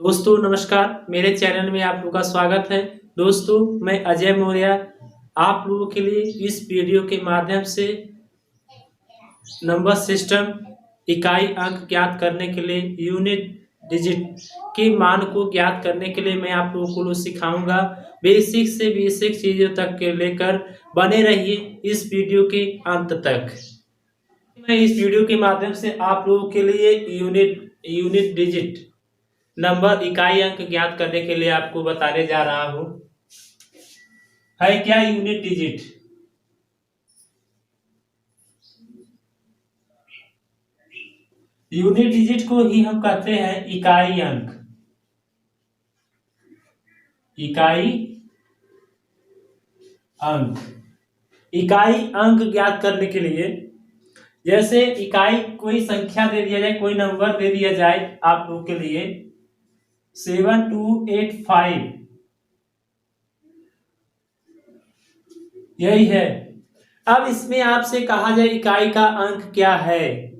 दोस्तों नमस्कार, मेरे चैनल में आप लोगों का स्वागत है। दोस्तों मैं अजय मौर्य आप लोगों के लिए इस वीडियो के माध्यम से नंबर सिस्टम इकाई अंक ज्ञात करने के लिए यूनिट डिजिट के मान को ज्ञात करने के लिए मैं आप लोगों को सिखाऊंगा। बेसिक से बेसिक चीज़ों तक के लेकर बने रहिए इस वीडियो के अंत तक। मैं इस वीडियो के माध्यम से आप लोगों के लिए यूनिट डिजिट नंबर इकाई अंक ज्ञात करने के लिए आपको बताने जा रहा हूं। है क्या यूनिट डिजिट? यूनिट डिजिट को ही हम कहते हैं इकाई अंक। इकाई अंक इकाई अंक ज्ञात करने के लिए जैसे इकाई कोई संख्या दे दिया जाए, कोई नंबर दे दिया जाए आप लोगों के लिए 7285 यही है। अब इसमें आपसे कहा जाए इकाई का अंक क्या है,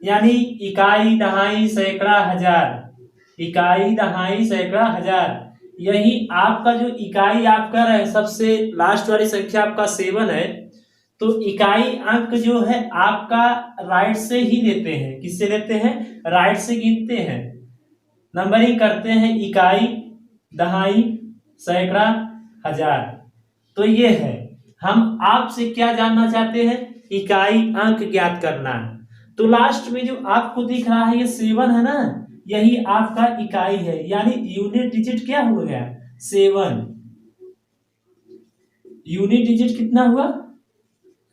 यानी इकाई दहाई सैकड़ा हजार, इकाई दहाई सैकड़ा हजार, यही आपका जो इकाई आप कर रहे हैं सबसे लास्ट वाली संख्या आपका 7 है। तो इकाई अंक जो है आपका राइट से ही लेते हैं। किससे लेते हैं? राइट से गिनते हैं, नंबरिंग करते हैं इकाई दहाई सैकड़ा हजार। तो ये है, हम आपसे क्या जानना चाहते हैं? इकाई अंक ज्ञात करना। तो लास्ट में जो आपको दिख रहा है ये 7 है ना, यही आपका इकाई है, यानी यूनिट डिजिट क्या हो गया? 7। यूनिट डिजिट कितना हुआ?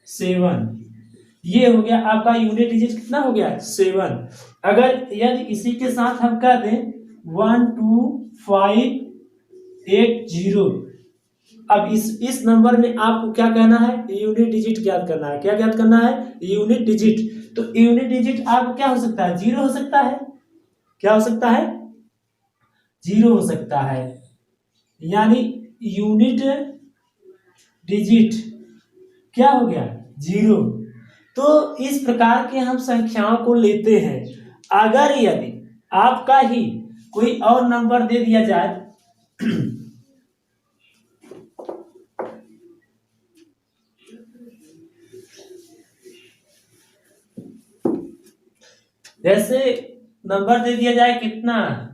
7। ये हो गया आपका यूनिट डिजिट कितना हो गया? 7। अगर यदि इसी के साथ हम कर दें 12580, अब इस नंबर में आपको क्या कहना है? यूनिट डिजिट ज्ञात करना है। क्या ज्ञात करना है? Unit digit. तो यूनिट डिजिट आपको क्या हो सकता है? 0 हो सकता है। क्या हो सकता है? 0 हो सकता है, यानी यूनिट डिजिट क्या हो गया? 0। तो इस प्रकार के हम संख्याओं को लेते हैं। अगर यदि आपका ही कोई और नंबर दे दिया जाए जैसे नंबर दे दिया जाए कितना?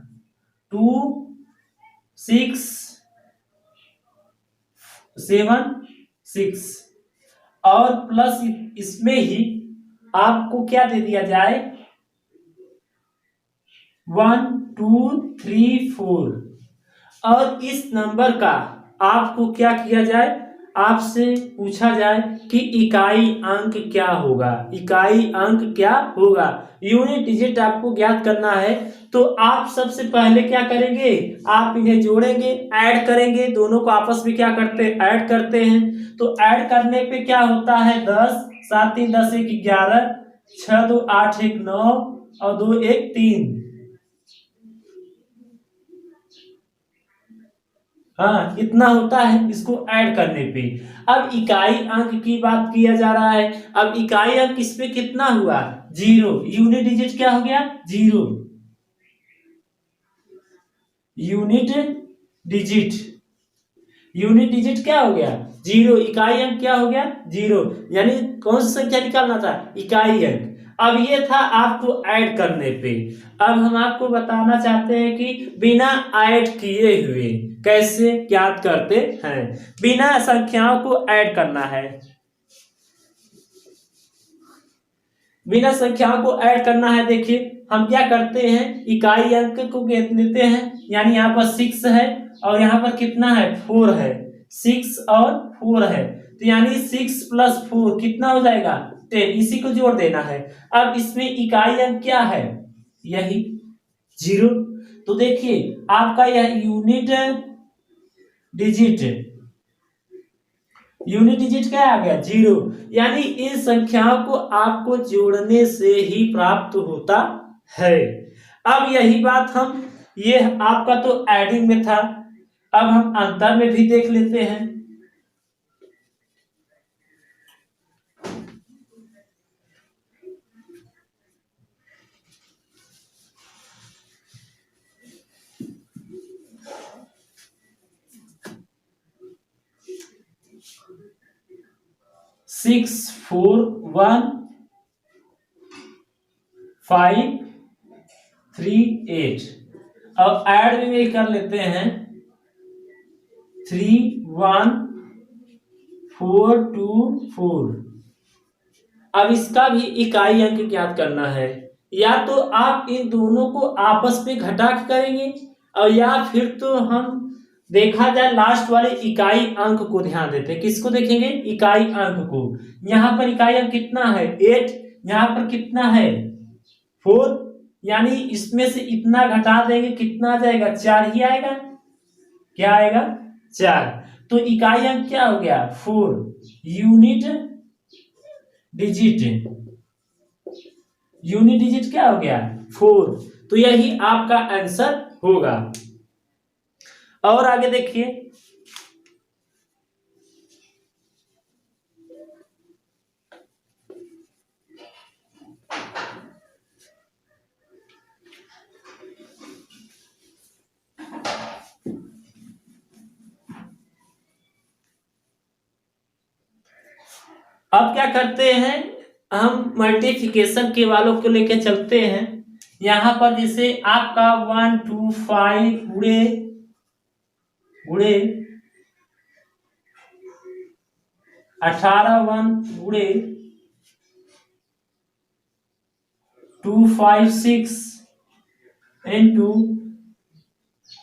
2676 और प्लस इसमें ही आपको क्या दे दिया जाए? 1234, और इस नंबर का आपको क्या किया जाए? आपसे पूछा जाए कि इकाई अंक क्या होगा? इकाई अंक क्या होगा? यूनिट डिजिट आपको ज्ञात करना है। तो आप सबसे पहले क्या करेंगे? आप इन्हें जोड़ेंगे, ऐड करेंगे। दोनों को आपस में क्या करते हैं? ऐड करते हैं। तो ऐड करने पे क्या होता है? 10 7 3 10 1 11, 6 2 8 1 9 और 2 1 3। हाँ, इतना होता है इसको ऐड करने पे। अब इकाई अंक की बात किया जा रहा है। अब इकाई अंक इस पे कितना हुआ? 0। यूनिट डिजिट क्या हो गया? 0। यूनिट डिजिट यूनिट डिजिट क्या हो गया? 0। इकाई अंक क्या हो गया? 0। यानी कौन सी संख्या निकालना था? इकाई अंक। अब ये था आपको ऐड करने पे। अब हम आपको बताना चाहते हैं कि बिना ऐड किए हुए कैसे ज्ञात करते हैं। बिना संख्याओं को ऐड करना है। बिना संख्याओं को ऐड करना है। देखिए हम क्या करते हैं, इकाई अंक को लेते हैं, यानी यहाँ पर 6 है और यहाँ पर कितना है? 4 है। 6 और 4 है, तो यानी 6 + 4 कितना हो जाएगा? 10। इसी को जोड़ देना है। अब इसमें इकाई अंक क्या है? यही 0। तो देखिए आपका यह यूनिट डिजिट क्या आ गया? 0। यानी इन संख्याओं को आपको जोड़ने से ही प्राप्त होता है। अब यही बात हम, ये आपका तो एडिंग में था, अब हम अंतर में भी देख लेते हैं। 641,538। अब ऐड भी कर लेते हैं 31424। अब इसका भी इकाई अंक ज्ञात करना है। या तो आप इन दोनों को आपस में घटा के करेंगे, और या फिर तो हम देखा जाए लास्ट वाले इकाई अंक को ध्यान देते हैं। किसको देखेंगे? इकाई अंक को। यहाँ पर इकाई अंक कितना है? 8। यहाँ पर कितना है? 4। यानी इसमें से इतना घटा देंगे, कितना आ जाएगा? 4 ही आएगा। क्या आएगा? 4। तो इकाई अंक क्या हो गया? 4। यूनिट डिजिट क्या हो गया? 4। तो यही आपका आंसर होगा। और आगे देखिए, अब क्या करते हैं, हम मल्टीप्लिकेशन के वालों को लेके चलते हैं। यहां पर जैसे आपका 125 गुणे 18 1 गुणे 256 इंटू,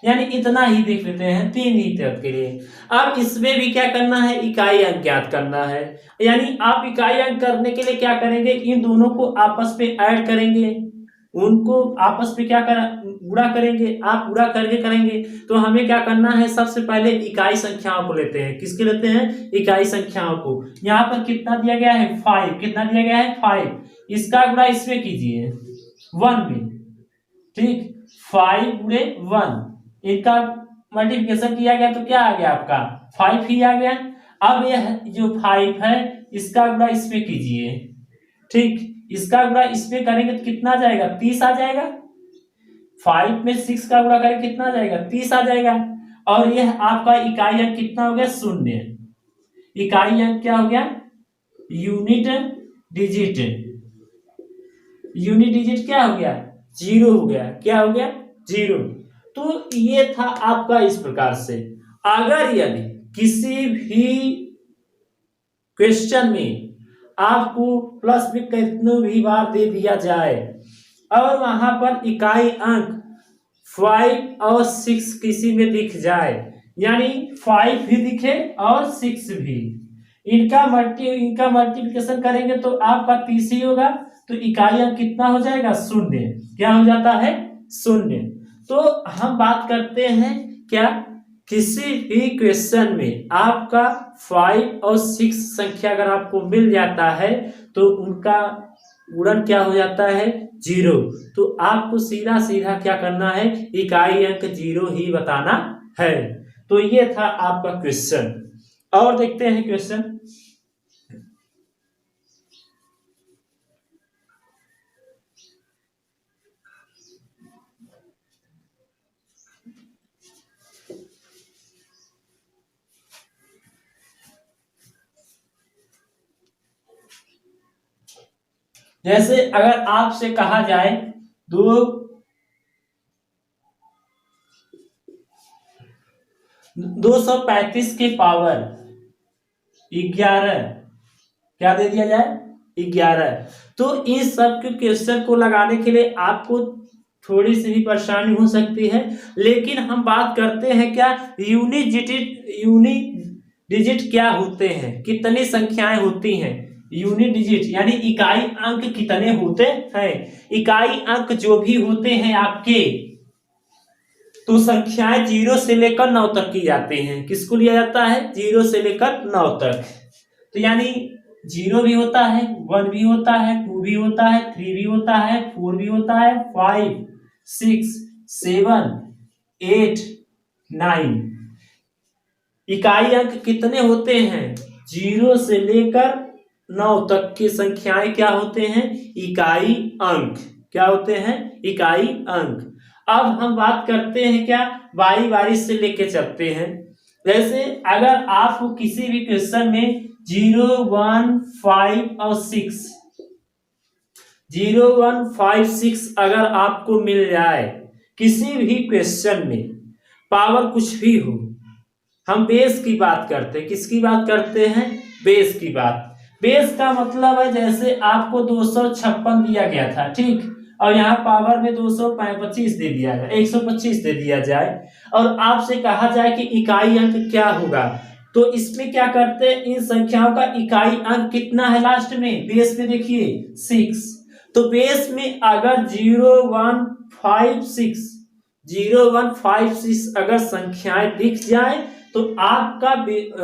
यानी इतना ही देख लेते हैं 3 ही तक के लिए। अब इसमें भी क्या करना है? इकाई अंक ज्ञात करना है। यानी आप इकाई अंक करने के लिए क्या करेंगे? इन दोनों को आपस में ऐड करेंगे, उनको आपस में क्या गुणा करेंगे। आप गुणा करके करेंगे तो हमें क्या करना है? सबसे पहले इकाई संख्याओं को लेते हैं। किसके लेते हैं? इकाई संख्याओं को। यहाँ पर कितना दिया गया है? 5। कितना दिया गया है? 5। इसका गुणा इसमें कीजिए 1 में। ठीक, 5 गुणे 1, इनका मल्टीप्लिकेशन किया गया तो क्या आ गया? आपका 5 ही आ गया। अब यह जो 5 है इसका गुणा इसमें कीजिए। ठीक, इसका गुणा इसमें करेंगे तो कितना आ जाएगा? 30 आ जाएगा। 5 में 6 का गुणा करेंगे कितना आ जाएगा? 30 आ जाएगा। और यह आपका इकाई अंक कितना हो गया? 0। इकाई अंक क्या हो गया? यूनिट डिजिट क्या हो गया? 0 हो गया। क्या हो गया? 0। तो ये था आपका इस प्रकार से। अगर यदि किसी भी क्वेश्चन में आपको प्लस में कितनों भी बार दे दिया जाए और वहां पर इकाई अंक 5 और 6 किसी में दिख जाए, यानी 5 भी दिखे और 6 भी, इनका मल्टीप्लिकेशन करेंगे तो आपका 30 ही होगा। तो इकाई अंक कितना हो जाएगा? 0। क्या हो जाता है? 0। तो हम बात करते हैं क्या, किसी भी क्वेश्चन में आपका 5 और 6 संख्या अगर आपको मिल जाता है तो उनका गुणन क्या हो जाता है? 0। तो आपको सीधा सीधा क्या करना है? इकाई अंक 0 ही बताना है। तो ये था आपका क्वेश्चन। और देखते हैं क्वेश्चन। जैसे अगर आपसे कहा जाए 235 के पावर 11 क्या दे दिया जाए? 11। तो इन सब के क्वेश्चन को लगाने के लिए आपको थोड़ी सी भी परेशानी हो सकती है, लेकिन हम बात करते हैं क्या, यूनिट डिजिट क्या होते हैं, कितनी संख्याएं होती हैं। यूनिट डिजिट यानी इकाई अंक कितने होते हैं। इकाई अंक जो भी होते हैं आपके, तो संख्याएं 0 से लेकर 9 तक की जाती हैं। किसको लिया जाता है? 0 से लेकर 9 तक। तो यानी 0 भी होता है, 1 भी होता है, 2 भी होता है, 3 भी होता है, 4 भी होता है, 5 6 7 8 9। इकाई अंक कितने होते हैं? 0 से लेकर 9 तक की संख्याएं क्या होते हैं? इकाई अंक। क्या होते हैं? इकाई अंक। अब हम बात करते हैं क्या, बारी बारी से लेके चलते हैं। जैसे अगर आपको किसी भी क्वेश्चन में 0 1 5 और 6, 0 1 5 6 अगर आपको मिल जाए किसी भी क्वेश्चन में, पावर कुछ भी हो, हम बेस की बात करते हैं। किसकी बात करते हैं? बेस की बात। बेस का मतलब है जैसे आपको 256 दिया गया था, ठीक, और यहाँ पावर में 225 दे दिया जाए, 125 दे दिया जाए, और आपसे कहा जाए कि इकाई अंक क्या होगा, तो इसमें क्या करते हैं, इन संख्याओं का इकाई अंक कितना है लास्ट में? बेस में देखिए 6। तो बेस में अगर 0 1 5 6, 0 1 5 6 अगर संख्याएं दिख जाए तो आपका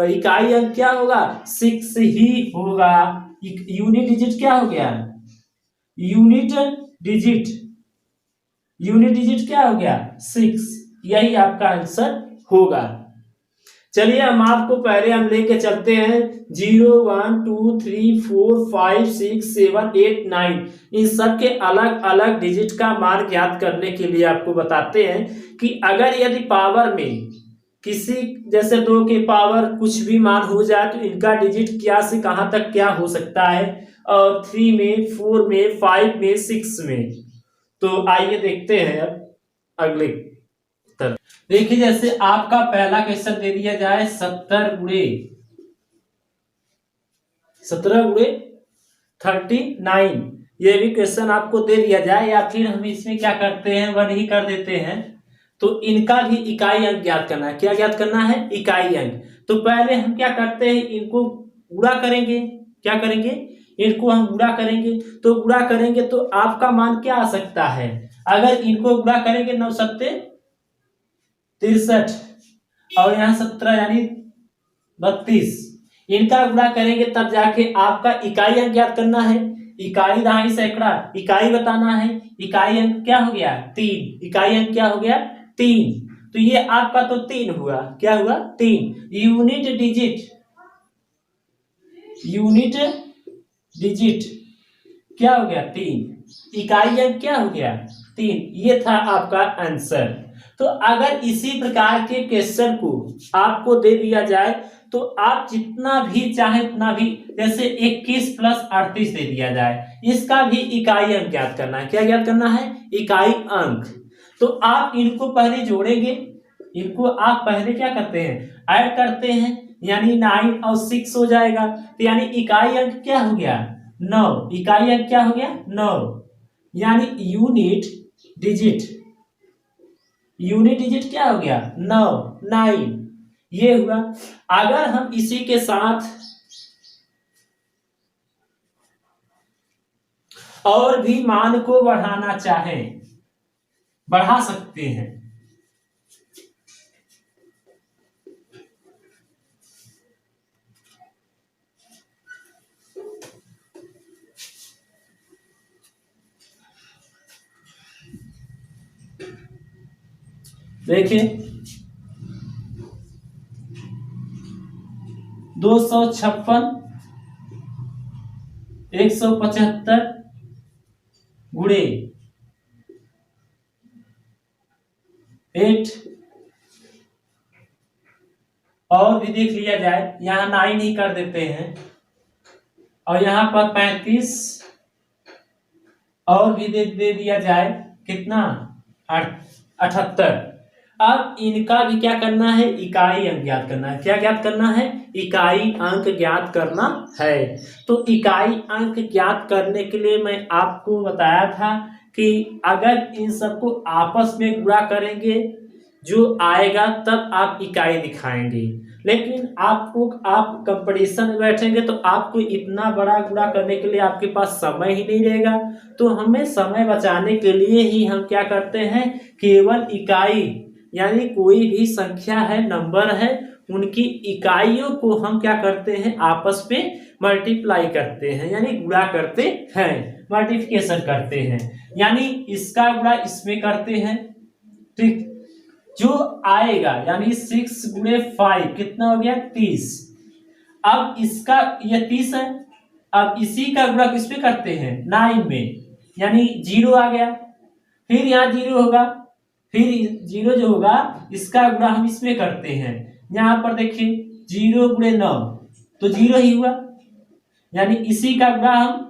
इकाई अंक क्या होगा? 6 ही होगा। यूनिट डिजिट क्या हो गया? यूनिट डिजिट, यूनिट डिजिट क्या हो गया? 6। यही आपका आंसर होगा। चलिए हम आपको पहले हम लेके चलते हैं 0 1 2 3 4 5 6 7 8 9, इन सब के अलग अलग डिजिट का मान ज्ञात करने के लिए आपको बताते हैं कि अगर यदि पावर में किसी जैसे 2 के पावर कुछ भी मान हो जाए तो इनका डिजिट क्या से कहां तक क्या हो सकता है, और 3 में, 4 में, 5 में, 6 में। तो आइए देखते हैं अब अगले तरफ। देखिए जैसे आपका पहला क्वेश्चन दे दिया जाए 17 गुणे 39, ये भी क्वेश्चन आपको दे दिया जाए, या फिर हम इसमें क्या करते हैं, 1 ही कर देते हैं। तो इनका भी इकाई अंक ज्ञात करना है। क्या ज्ञात करना है? इकाई अंक। तो पहले हम क्या करते हैं, इनको गुणा करेंगे। क्या करेंगे? इनको हम गुणा करेंगे। तो गुणा करेंगे तो आपका मान क्या आ सकता है? अगर इनको गुणा करेंगे 9 सत्ते 63 और यहाँ 17 यानी 32, इनका गुणा करेंगे तब जाके आपका इकाई अंक ज्ञात करना है। इकाई दहाई सैकड़ा, इकाई बताना है। इकाई अंक क्या हो गया? 3। इकाई अंक क्या हो गया? 3। तो ये आपका तो 3 हुआ। क्या हुआ? 3। यूनिट डिजिट, यूनिट डिजिट क्या हो गया? 3। इकाई अंक क्या हो गया? 3। ये था आपका आंसर। तो अगर इसी प्रकार के क्वेश्चन को आपको दे दिया जाए तो आप जितना भी चाहे उतना भी, जैसे 21 प्लस 38 दे दिया जाए, इसका भी इकाई अंक ज्ञात करना है। क्या ज्ञात करना है? इकाई अंक। तो आप इनको पहले जोड़ेंगे, इनको आप पहले क्या करते हैं? ऐड करते हैं, यानी 9 और 6 हो जाएगा। तो यानी इकाई अंक क्या हो गया? 9। इकाई अंक क्या हो गया? 9। यानी यूनिट डिजिट, यूनिट डिजिट क्या हो गया? 9, 9। ये हुआ। अगर हम इसी के साथ और भी मान को बढ़ाना चाहें, बढ़ा सकते हैं। देखिए 256 175 गुणे 8, और भी देख लिया जाए, यहां 9 ही कर देते हैं, और यहां पर 35 और भी दे दिया जाए, कितना? 78। अब इनका भी क्या करना है? इकाई अंक ज्ञात करना है। क्या ज्ञात करना है? इकाई अंक ज्ञात करना है। तो इकाई अंक ज्ञात करने के लिए मैं आपको बताया था कि अगर इन सबको आपस में गुणा करेंगे जो आएगा तब आप इकाई दिखाएंगे, लेकिन आपको आप कंपटीशन में बैठेंगे तो आपको इतना बड़ा गुणा करने के लिए आपके पास समय ही नहीं रहेगा। तो हमें समय बचाने के लिए ही हम क्या करते हैं, केवल इकाई, यानी कोई भी संख्या है, नंबर है, उनकी इकाइयों को हम क्या करते हैं, आपस में मल्टीप्लाई करते हैं, यानी गुणा करते हैं, मल्टीप्लिकेशन करते हैं, यानी इसका गुणा इसमें करते हैं। ठीक, जो आएगा यानी 6 गुणे 5 कितना हो गया? 30। अब इसका यह 30 है, अब इसी का गुणा किस पे करते हैं? 9 में, यानी 0 आ गया, फिर यहाँ 0 होगा, फिर 0 जो होगा इसका गुणा हम इसमें करते हैं। यहाँ पर देखिए 0 गुणे 9, तो 0 ही हुआ। यानी इसी का गुणा हम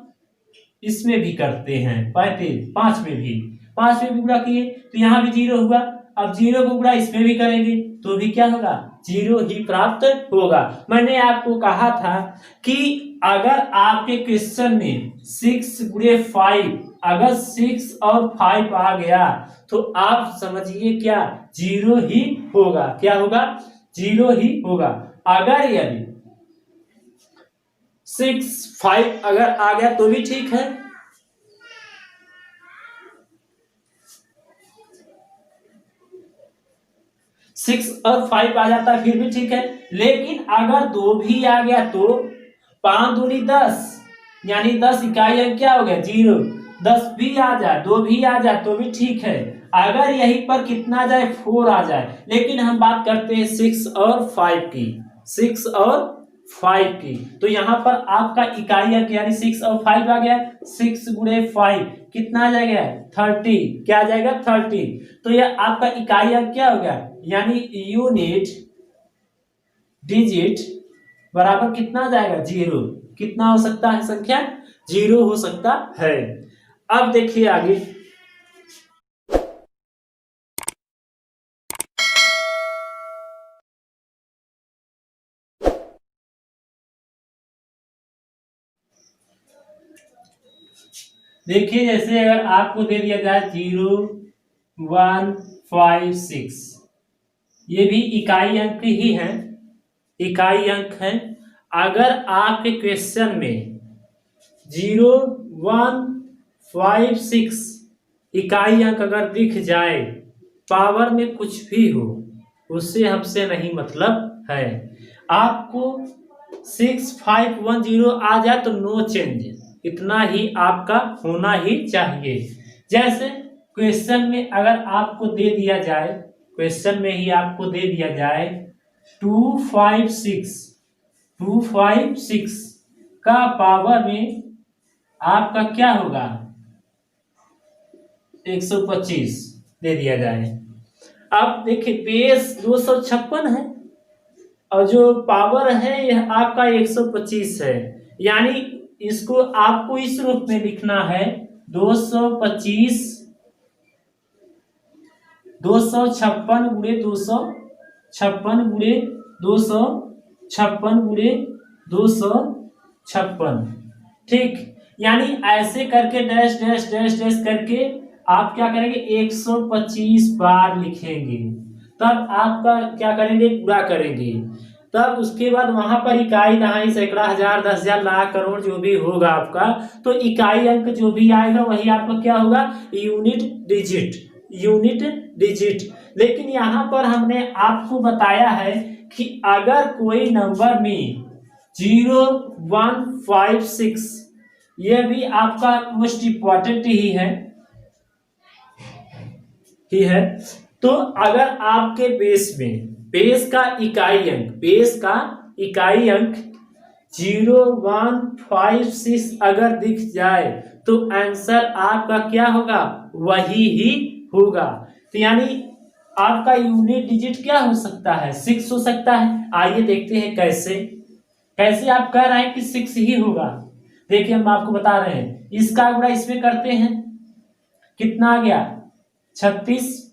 इसमें भी करते हैं, 5 में भी, 5 में भी गुणा किए तो यहाँ भी 0 हुआ। अब 0 को गुणा इसमें भी करेंगे तो भी क्या होगा, 0 ही प्राप्त होगा। मैंने आपको कहा था कि अगर आपके क्वेश्चन में 6 गुणे 5, अगर 6 और 5 आ गया तो आप समझिए क्या, 0 ही होगा। क्या होगा, 0 ही होगा। अगर यदि 6 5 अगर आ गया तो भी ठीक है, 6 और 5 आ जाता फिर भी ठीक है। लेकिन अगर 2 भी आ गया तो 5 दूनी 10, यानी 10 इकाई अंक क्या हो गया, 0। 10 भी आ जाए, 2 भी आ जाए तो भी ठीक है। अगर यहीं पर कितना आ जाए, 4 आ जाए। लेकिन हम बात करते हैं 6 और 5 की, 6 और 5 की। तो यहाँ पर आपका इकाई अंक यानी 6 और 5 आ गया। 6 गुणे 5 कितना आ जाएगा, 30। क्या आ जाएगा, 30। तो यह आपका इकाई अंक क्या हो गया, यानी यूनिट डिजिट बराबर कितना आ जाएगा, 0। कितना हो सकता है संख्या, 0 हो सकता है। अब देखिए आगे, देखिए जैसे अगर आपको दे दिया जाए 0 1 5 6, ये भी इकाई अंक ही है, इकाई अंक है। अगर आपके क्वेश्चन में 0 1 5 6 इकाई अंक अगर दिख जाए, पावर में कुछ भी हो, उससे हमसे नहीं मतलब है। आपको 6 5 1 0 आ जाए तो नो चेंज, इतना ही आपका होना ही चाहिए। जैसे क्वेश्चन में अगर आपको दे दिया जाए, क्वेश्चन में ही आपको दे दिया जाए 2 5 6, 2 5 6 का पावर में आपका क्या होगा, 125 दे दिया जाए। अब देखिए बेस 256 है और जो पावर है यह आपका 125 है। यानी इसको आपको इस रूप में लिखना है, 225 256 गुणे 256 गुणे 256 गुणे 256, ठीक। यानी ऐसे करके डैश डैश डैश डैश करके आप क्या करेंगे, 125 बार लिखेंगे, तब आपका क्या करेंगे, गुणा करेंगे। तब उसके बाद वहां पर इकाई दहाई सैकड़ा हजार 10,000 लाख करोड़ जो भी होगा आपका, तो इकाई अंक जो भी आएगा वही आपका क्या होगा, यूनिट डिजिट, यूनिट डिजिट। लेकिन यहाँ पर हमने आपको बताया है कि अगर कोई नंबर में 0 1 5 6, यह भी आपका मोस्ट इंपॉर्टेंट ही है। तो अगर आपके बेस में बेस का इकाई अंक 0 1 5 6 अगर दिख जाए तो आंसर आपका क्या होगा, वही ही होगा। तो यानी आपका यूनिट डिजिट क्या हो सकता है, 6 हो सकता है। आइए देखते हैं कैसे, कैसे आप कह रहे हैं कि 6 ही होगा। देखिए हम आपको बता रहे हैं, इसका गुणा इसमें करते हैं, कितना आ गया, 36।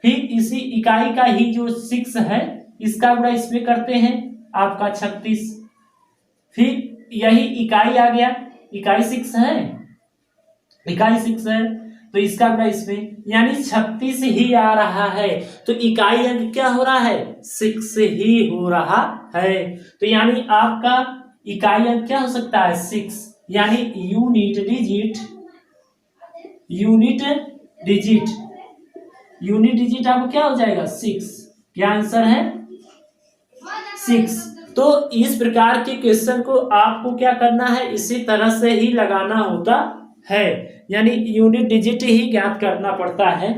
फिर इसी इकाई का ही जो 6 है, इसका गुणा इसमें करते हैं, आपका 36। फिर यही इकाई आ गया, इकाई 6 है, इकाई 6 है तो इसका गुणा इसमें, यानी 36 ही आ रहा है। तो इकाई अंक क्या हो रहा है, 6 ही हो रहा है। तो यानी आपका इकाई अंक क्या हो सकता है, 6। यानी unit digit, unit digit, unit digit आपको क्या हो जाएगा, 6। क्या आंसर है, 6। तो इस प्रकार के क्वेश्चन को आपको क्या करना है, इसी तरह से ही लगाना होता है, यानी यूनिट डिजिट ही ज्ञात करना पड़ता है।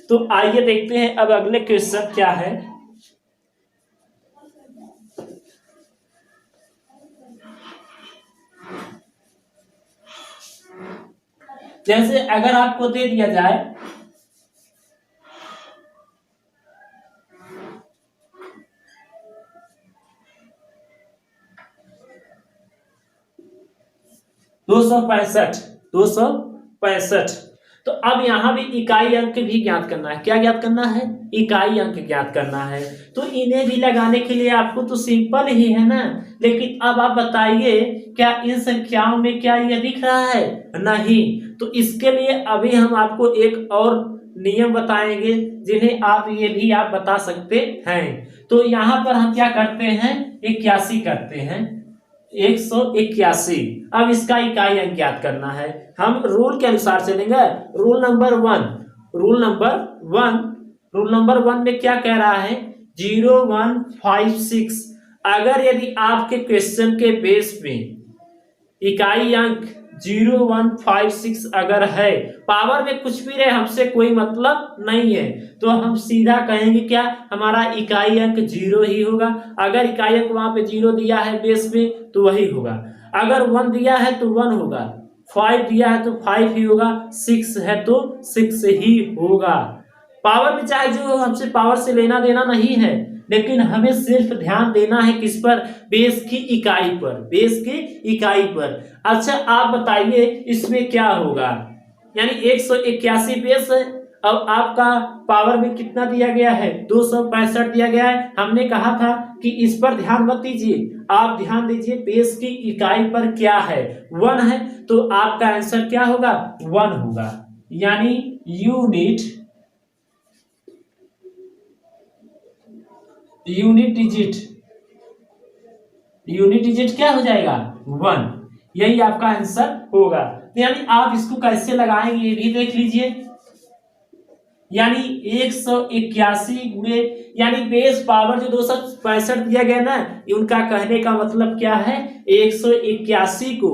तो आइए देखते हैं अब अगले क्वेश्चन क्या है। जैसे अगर आपको दे दिया जाए 265, 265। तो अब यहाँ भी इकाई अंक भी ज्ञात करना है। क्या ज्ञात करना है? इकाई अंक ज्ञात करना है। तो इन्हें भी लगाने के लिए आपको तो सिंपल ही है ना। लेकिन अब आप बताइए, क्या इन संख्याओं में क्या ये दिख रहा है? नहीं। तो इसके लिए अभी हम आपको एक और नियम बताएंगे, जिन्हें आप ये भी आप बता सकते हैं। तो यहाँ पर हम क्या करते हैं? 81 करते हैं, 181। अब इसका इकाई अंक ज्ञात करना है। हम रूल के अनुसार चलेंगे। Rule number one, rule number one, rule number one में क्या कह रहा है? 0156। अगर यदि आपके क्वेश्चन के बेस में इकाई अंक 0156 अगर है, पावर में कुछ भी रहे, हमसे कोई मतलब नहीं है, तो हम सीधा कहेंगे क्या? हमारा इकाई अंक 0 ही होगा। अगर इकाई अंक वहां पे 0 दिया है बेस में तो वही होगा। अगर 1 दिया है तो 1 होगा, 5 दिया है तो 5 ही होगा, 6 है तो 6 ही होगा। पावर में चाहे जो हो, हमसे पावर से लेना देना नहीं है, लेकिन हमें सिर्फ ध्यान देना है किस पर? बेस की इकाई पर, बेस की इकाई पर। अच्छा आप बताइए इसमें क्या होगा? यानी 181 बेस है। अब आपका पावर में कितना दिया गया है? 265 दिया गया है। हमने कहा था कि इस पर ध्यान मत दीजिए, आप ध्यान दीजिए बेस की इकाई पर क्या है? 1 है, तो आपका आंसर क्या होगा? 1 होगा। यानी यूनिट डिजिट क्या हो जाएगा? 1। यही आपका आंसर होगा। यानी आप इसको कैसे लगाएंगे ये भी देख लीजिए। यानी 181 गुणे, यानी बेस पावर जो 265 दिया गया ना, उनका कहने का मतलब क्या है? 181 को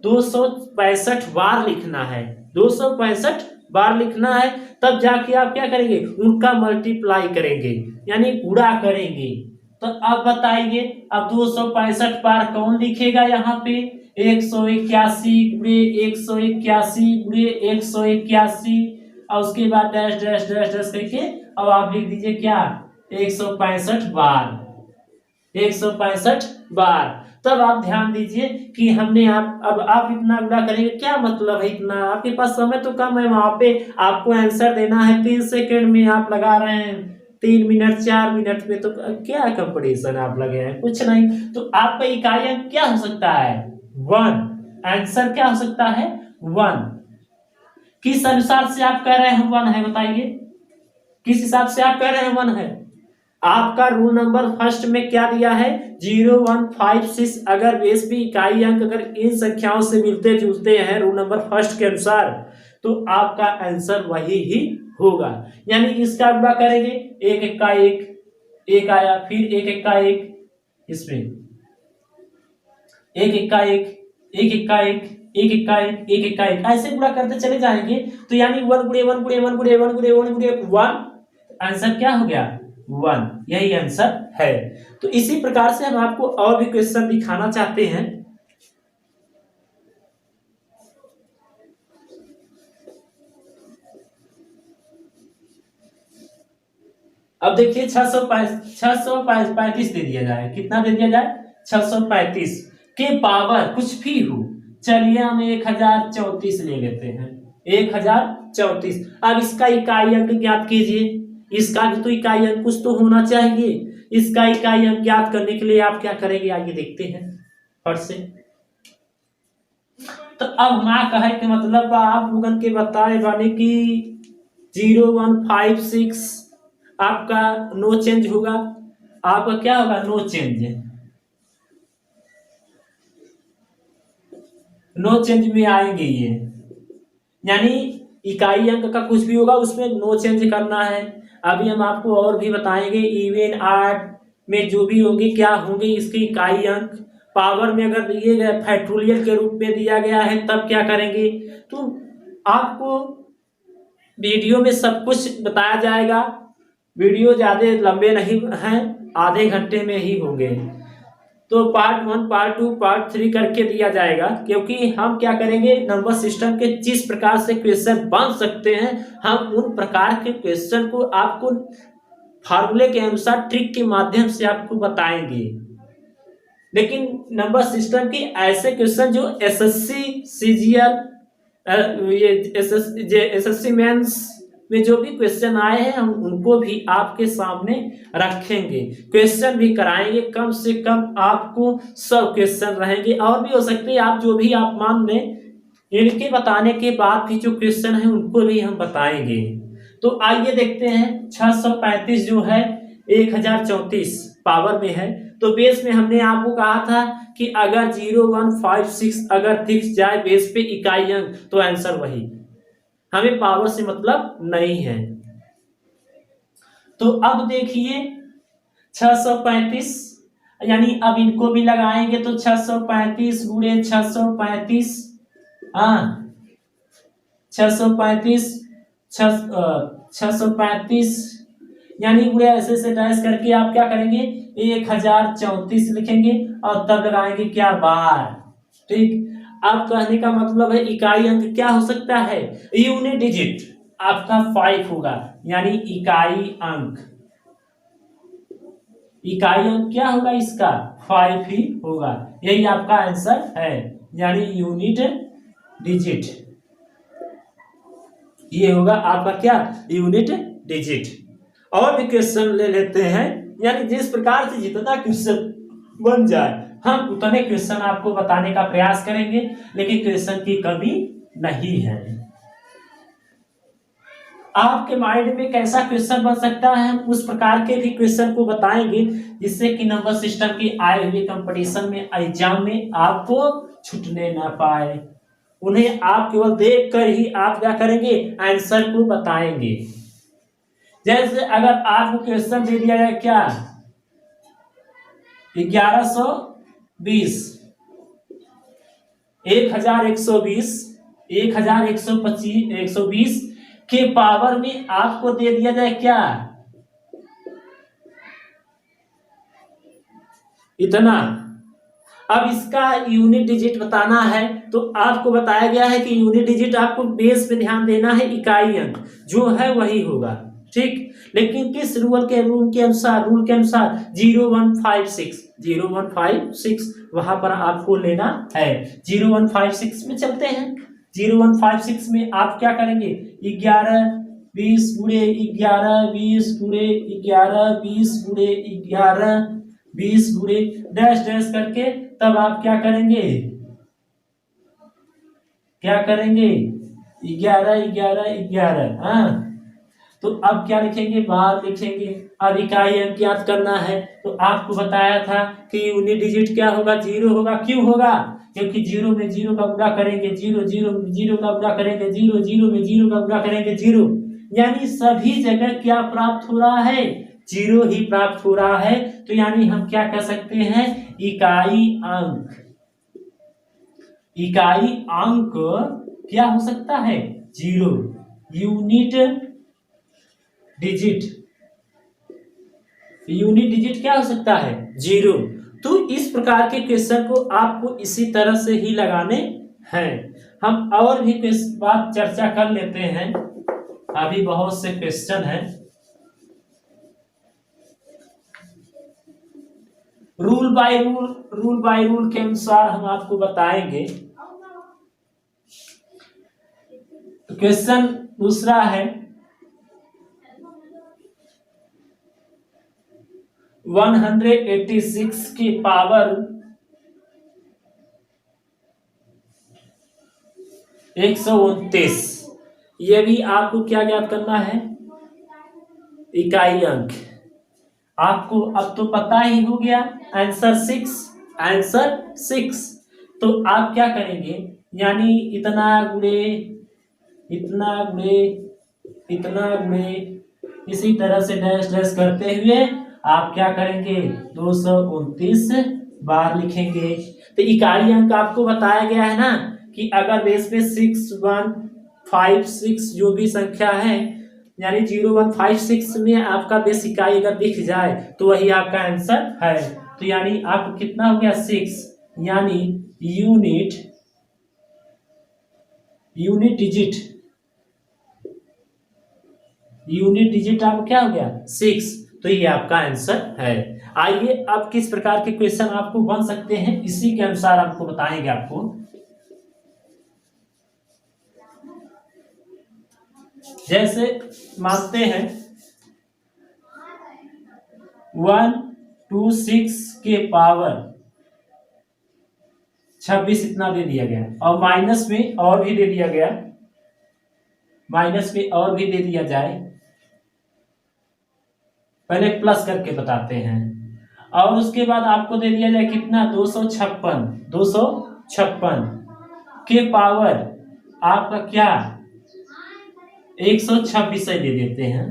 265 बार लिखना है, 265 बार लिखना है। तब जाके आप क्या करेंगे? उनका मल्टीप्लाई करेंगे, यानी गुणा करेंगे। तो अब बताइए, अब 265 बार कौन लिखेगा यहाँ पे? 181 गुणे 181 गुणे 181, और उसके बाद डैश डैश डैश डैश करके अब आप लिख दीजिए क्या? 165 बार, 165 बार। तब आप ध्यान दीजिए कि हमने अब आप इतना गुणा करेंगे, क्या मतलब है इतना? आपके पास समय तो कम है, वहां पे आपको आंसर देना है 3 सेकंड में, आप लगा रहे हैं 3 मिनट 4 मिनट में, तो क्या कंपटीशन आप लगे हैं? कुछ नहीं। तो आपका इकाई अंक क्या हो सकता है? 1। आंसर क्या हो सकता है? 1। किस अनुसार से आप कह रहे हैं 1 है? बताइए किस हिसाब से आप कह रहे हैं 1 है? आपका रूल नंबर फर्स्ट में क्या दिया है? 0156। अगर बेस भी इकाई अंक अगर इन संख्याओं से मिलते जुलते हैं रूल नंबर फर्स्ट के अनुसार, तो आपका आंसर वही ही होगा। यानी इसका गुणा करेंगे, 1 एक्का 1, 1 आया, फिर 1 एक्का 1, इसमें 1 एक्का 1, 1 एक्का 1, 1 एक्का 1, 1 एक्का 1, ऐसे गुणा करते चले जाएंगे। तो यानी 1 गुणे 1 गुणे 1 गुणे 1 गुणे 1 गुणे 1, आंसर क्या हो गया? 1। यही आंसर है। तो इसी प्रकार से हम आपको और भी क्वेश्चन दिखाना चाहते हैं। अब देखिए 635 दे दिया जाए, कितना दे दिया जाए? 635 के पावर कुछ भी हो। चलिए हम 1034 ले लेते हैं, 1034। अब इसका इकाई अंक ज्ञात कीजिए। इसका भी तो इकाई अंक कुछ तो होना चाहिए। इसका इकाई अंक ज्ञात करने के लिए आप क्या करेंगे, आगे देखते हैं फट से। तो अब ना कहे के मतलब आप लोगन के बताए बाने की 0156 आपका नो चेंज होगा। आपका क्या होगा? नो चेंज, नो चेंज में आएंगे ये। यानी इकाई अंक का कुछ भी होगा उसमें नो चेंज करना है। अभी हम आपको और भी बताएंगे इवन आर्ट में जो भी होंगे क्या होंगे इसके इकाई अंक। पावर में अगर दिए गए फैक्टोरियल के रूप में दिया गया है तब क्या करेंगे। तो आपको वीडियो में सब कुछ बताया जाएगा। वीडियो ज़्यादा लंबे नहीं हैं, आधे घंटे में ही होंगे। तो पार्ट 1 पार्ट 2 पार्ट 3 करके दिया जाएगा, क्योंकि हम क्या करेंगे, नंबर सिस्टम के जिस प्रकार से क्वेश्चन बन सकते हैं हम उन प्रकार के क्वेश्चन को आपको फार्मूले के अनुसार ट्रिक के माध्यम से आपको बताएंगे। लेकिन नंबर सिस्टम की ऐसे क्वेश्चन जो एसएससी सीजीएल ये एसएससी मेंस में जो भी क्वेश्चन आए हैं हम उनको भी आपके सामने रखेंगे, क्वेश्चन भी कराएंगे। कम से कम आपको 100 क्वेश्चन रहेंगे, और भी हो सकते हैं, आप जो भी आप मान लें। इनके बताने के बाद भी जो क्वेश्चन है उनको भी हम बताएंगे। तो आइए देखते हैं 635 जो है 1034 पावर में है। तो बेस में हमने आपको कहा था कि अगर 0156 अगर दिख जाए बेस पे इकाई अंक तो आंसर वही, हमें पावर से मतलब नहीं है। तो अब देखिए 635 यानी अब इनको भी लगाएंगे तो 635 गुणे 635, हाँ 635 635 यानी पूरे ऐसे से डैश करके आप क्या करेंगे 1034 लिखेंगे और तब लगाएंगे क्या बार। ठीक, अब कहने का मतलब है इकाई अंक क्या हो सकता है, यूनिट डिजिट आपका 5 होगा, यानी इकाई अंक, इकाई अंक क्या होगा इसका 5 ही होगा, यही आपका आंसर है, यानी यूनिट डिजिट ये होगा आपका क्या यूनिट डिजिट। और भी क्वेश्चन ले लेते हैं, यानी जिस प्रकार से जितना क्वेश्चन बन जाए हम उतने क्वेश्चन आपको बताने का प्रयास करेंगे, लेकिन क्वेश्चन की कमी नहीं है। आपके माइंड में कैसा क्वेश्चन बन सकता है हम उस प्रकार के भी क्वेश्चन को बताएंगे, जिससे कि नंबर सिस्टम की आए हुए कंपटीशन में एग्जाम में आपको छूटने ना पाए। उन्हें आप केवल देख कर ही आप क्या करेंगे आंसर को बताएंगे। जैसे अगर आपको क्वेश्चन दे दिया जाए क्या 1120 1120 1125 120 के पावर में आपको दे दिया जाए क्या इतना। अब इसका यूनिट डिजिट बताना है तो आपको बताया गया है कि यूनिट डिजिट आपको बेस पे ध्यान देना है, इकाई अंक जो है वही होगा। ठीक, लेकिन किस रूल के अनुसार 0156 वहां पर आपको लेना है। 0156 में चलते हैं। 0156 में आप क्या करेंगे 11 20 गुणे 11 20 गुणे 11 20 गुणे 11 20 गुणे डैश डैश करके तब आप क्या करेंगे 11 हाँ। तो अब क्या लिखेंगे बार लिखेंगे। अब इकाई अंक याद करना है तो आपको बताया था कि यूनिट डिजिट क्या होगा 0 होगा। क्यों होगा, क्योंकि 0 में 0 का गुणा करेंगे 0 0 में 0 का गुणा करेंगे 0 0 में 0 का गुणा करेंगे 0, यानी सभी जगह क्या प्राप्त हो रहा है 0 ही प्राप्त हो रहा है। तो यानी हम क्या कह सकते हैं इकाई अंक क्या हो सकता है 0। यूनिट डिजिट क्या हो सकता है 0। तो इस प्रकार के क्वेश्चन को आपको इसी तरह से ही लगाने हैं। हम और भी बात चर्चा कर लेते हैं, अभी बहुत से क्वेश्चन हैं। रूल बाय रूल के अनुसार हम आपको बताएंगे। क्वेश्चन दूसरा है 186 की पावर 129, ये भी आपको क्या ज्ञात करना है इकाई अंक। आपको अब तो पता ही हो गया आंसर 6। तो आप क्या करेंगे यानी इतना गुणे इतना गुणे इसी तरह से डैश डैश करते हुए आप क्या करेंगे 229 बार लिखेंगे। तो इकाई अंक आपको बताया गया है ना कि अगर बेस पे 6156 जो भी संख्या है यानी 0156 में आपका बेस इकाई अगर दिख जाए तो वही आपका आंसर है। तो यानी आपको कितना हो गया 6, यानी यूनिट डिजिट आपको क्या हो गया 6। तो ये आपका आंसर है। आइए अब किस प्रकार के क्वेश्चन आपको बन सकते हैं इसी के अनुसार आपको बताएंगे। आपको जैसे मानते हैं 126 के पावर 26 इतना दे दिया गया और माइनस में और भी दे दिया गया, माइनस में और भी दे दिया जाए, पहले प्लस करके बताते हैं। और उसके बाद आपको दे दिया जाए कितना 256 के पावर आपका क्या 126 दे देते हैं।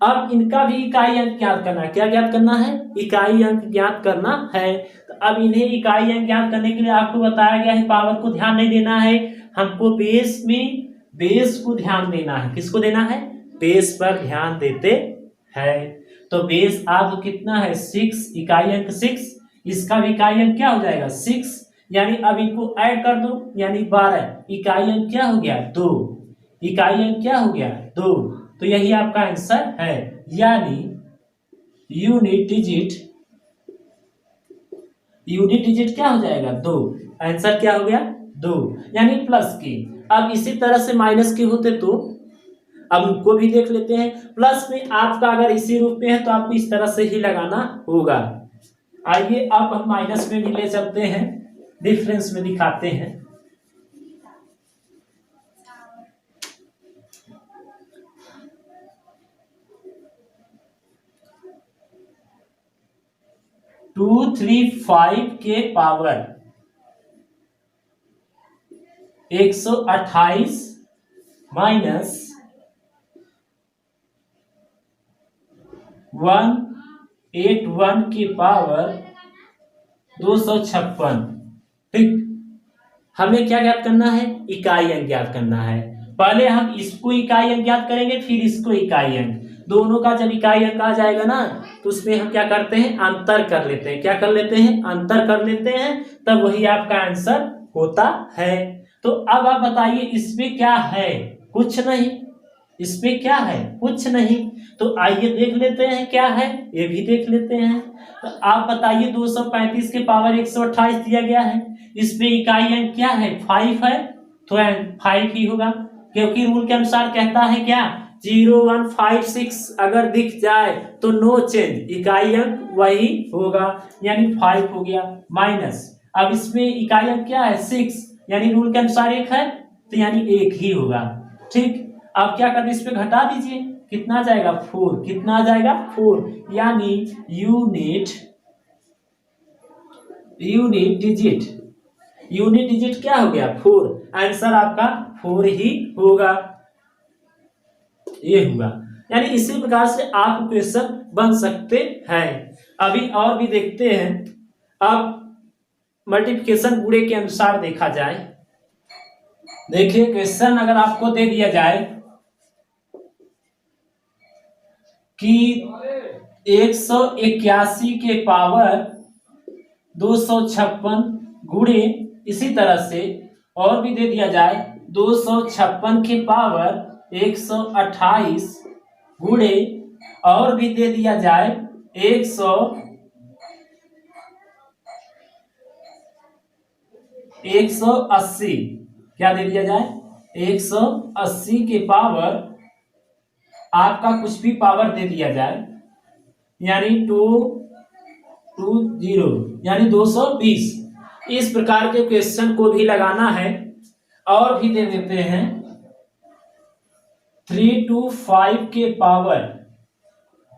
अब इनका भी इकाई अंक ज्ञात करना है। क्या ज्ञात करना है? इकाई अंक ज्ञात करना है। तो अब इन्हें इकाई अंक ज्ञात करने के लिए आपको बताया गया है पावर को ध्यान नहीं देना है, हमको बेस में बेस को ध्यान देना है। किसको देना है? बेस पर ध्यान देते हैं। तो बेस आप कितना है 6, इकाई अंक 6, इसका भी इकाई अंक क्या हो जाएगा 6, यानी अब इनको ऐड कर दो यानी 12, इकाई अंक क्या हो गया 2, इकाई अंक क्या हो गया 2। तो यही आपका आंसर है, यानी यूनिट डिजिट क्या हो जाएगा 2। आंसर क्या हो गया 2, यानी प्लस की। अब इसी तरह से माइनस के होते तो अब उनको भी देख लेते हैं। प्लस में आपका अगर इसी रूप में है तो आपको इस तरह से ही लगाना होगा। आइए अब हम माइनस में भी ले चलते हैं, डिफरेंस में दिखाते हैं। टू 235 के पावर 128 माइनस 181 की पावर 256। ठीक, हमें क्या ज्ञात करना है? इकाई अंक ज्ञात करना है। पहले हम इसको इकाई अंक ज्ञात करेंगे, फिर इसको इकाई अंक। दोनों का जब इकाई अंक आ जाएगा ना तो उसमें हम क्या करते हैं? अंतर कर लेते हैं। क्या कर लेते हैं? अंतर कर लेते हैं, तब वही आपका आंसर होता है। तो अब आप बताइए इसमें क्या है? कुछ नहीं। इसमें क्या है? कुछ नहीं। तो आइए देख लेते हैं क्या है, ये भी देख लेते हैं। तो आप बताइए 235 के पावर 128 दिया गया है, इसमें इकाई अंक क्या है 5 है, तो 5 ही होगा, क्योंकि रूल के अनुसार कहता है क्या 0156 अगर दिख जाए तो नो चेंज, इकाई अंक वही होगा, यानी 5 हो गया। माइनस अब इसमें इकाई अंक क्या है 6, यानी रूल के अनुसार 1 है, तो यानी 1 ही होगा। ठीक, अब क्या करते इस पे घटा दीजिए, कितना जाएगा 4, कितना आ जाएगा 4, यानी यूनिट डिजिट क्या हो गया 4। आंसर आपका 4 ही होगा, ये हुआ। यानी इसी प्रकार से आप क्वेश्चन बन सकते हैं। अभी और भी देखते हैं। अब मल्टीप्लिकेशन गुणे के अनुसार देखा जाए। देखिए क्वेश्चन अगर आपको दे दिया जाए कि 181 के पावर 256 गुणे, इसी तरह से और भी दे दिया जाए 256 के पावर 128 गुणे, और भी दे दिया जाए 180, क्या दे दिया जाए 180 के पावर आपका कुछ भी पावर दे दिया जाए, यानी 220 यानी 220। इस प्रकार के क्वेश्चन को भी लगाना है। और भी दे देते हैं 325 के पावर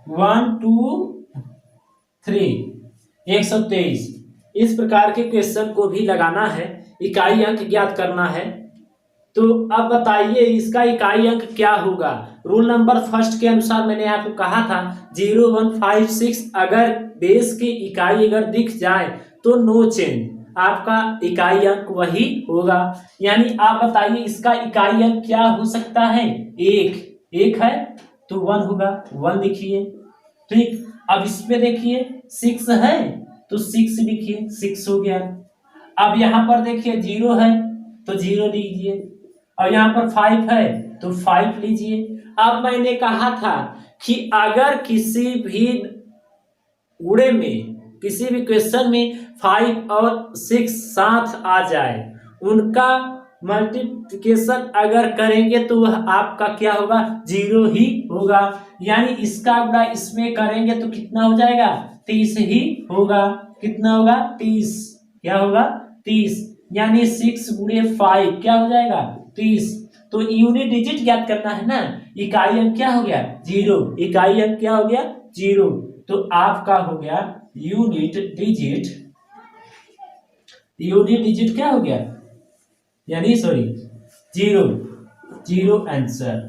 123 123। इस प्रकार के क्वेश्चन को भी लगाना है, इकाई अंक ज्ञात करना है। तो अब बताइए इसका इकाई अंक क्या होगा? रूल नंबर फर्स्ट के अनुसार मैंने आपको कहा था 0156 अगर बेस की इकाई अगर दिख जाए तो नो चेंज, आपका इकाई अंक वही होगा। यानी आप बताइए इसका इकाई अंक क्या हो सकता है? 1 है तो 1 होगा, 1 लिखिए। ठीक, अब इसमें देखिए 6 है तो 6 लिखिए, 6 हो गया। अब यहाँ पर देखिए 0 है तो 0 लीजिए, और यहाँ पर 5 है तो 5 लीजिए। अब मैंने कहा था कि अगर किसी भी उड़े में, किसी भी क्वेश्चन में 5 और 6 साथ आ जाए, उनका मल्टीप्लिकेशन अगर करेंगे तो वह आपका क्या होगा, 0 ही होगा। यानी इसका गुणा इसमें करेंगे तो कितना हो जाएगा, 30 ही होगा। कितना होगा, 30। क्या होगा, 30। यानी 6 गुणे 5 क्या हो जाएगा, 30। तो यूनिट डिजिट ज्ञात करना है ना, इकाई अंक क्या हो गया, 0। इकाई अंक क्या हो गया, 0। तो आपका हो गया यूनिट डिजिट, यूनिट डिजिट क्या हो गया, यानी सॉरी 0, 0 आंसर।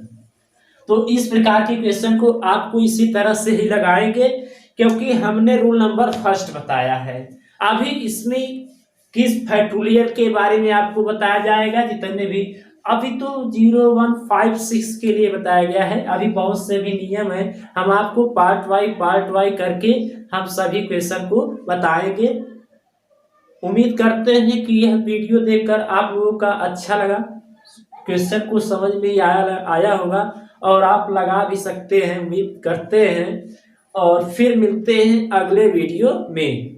तो इस प्रकार के क्वेश्चन को आपको इसी तरह से ही लगाएंगे, क्योंकि हमने रूल नंबर फर्स्ट बताया है। अभी इसमें किस फैक्टोरियल के बारे में आपको बताया जाएगा, जितने भी अभी तो 0 1 5 6 के लिए बताया गया है। अभी बहुत से भी नियम है, हम आपको पार्ट वाई करके हम सभी क्वेश्चन को बताएंगे। उम्मीद करते हैं कि यह वीडियो देखकर आप लोगों का अच्छा लगा, क्वेश्चन को समझ में आया होगा और आप लगा भी सकते हैं, उम्मीद करते हैं। और फिर मिलते हैं अगले वीडियो में।